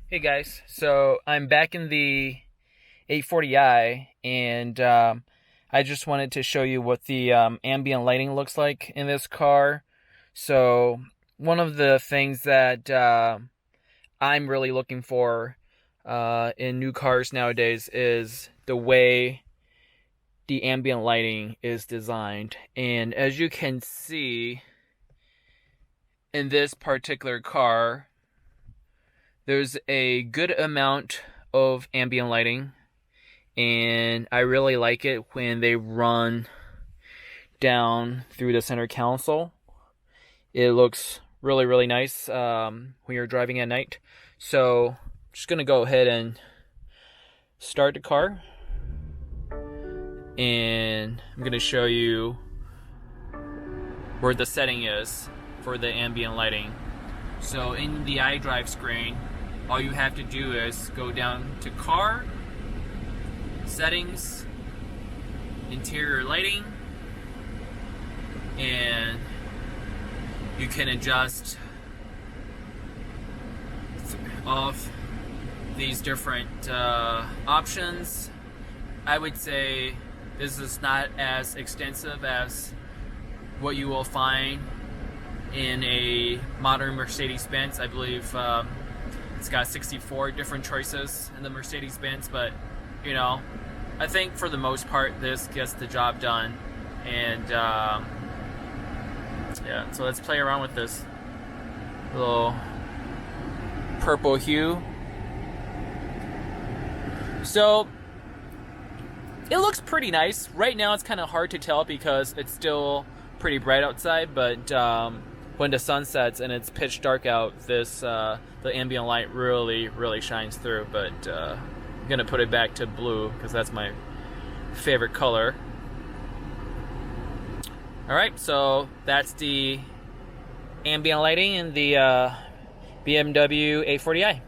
Hey guys, so I'm back in the 840i, and I just wanted to show you what the ambient lighting looks like in this car. So one of the things that I'm really looking for in new cars nowadays is the way the ambient lighting is designed. And as you can see in this particular car, there's a good amount of ambient lighting, and I really like it when they run down through the center console. It looks really, really nice when you're driving at night. So I'm just going to go ahead and start the car, and I'm going to show you where the setting is for the ambient lighting. So in the iDrive screen, all you have to do is go down to Car, Settings, Interior Lighting, and you can adjust all of these different options. I would say this is not as extensive as what you will find in a modern Mercedes-Benz. I believe it's got 64 different choices in the Mercedes-Benz, but you know, I think for the most part this gets the job done. And yeah, so let's play around with this little purple hue. So it looks pretty nice. Right now it's kind of hard to tell because it's still pretty bright outside, but when the sun sets and it's pitch dark out, the ambient light really shines through. But I'm gonna put it back to blue because that's my favorite color. Alright, so that's the ambient lighting in the BMW 840i.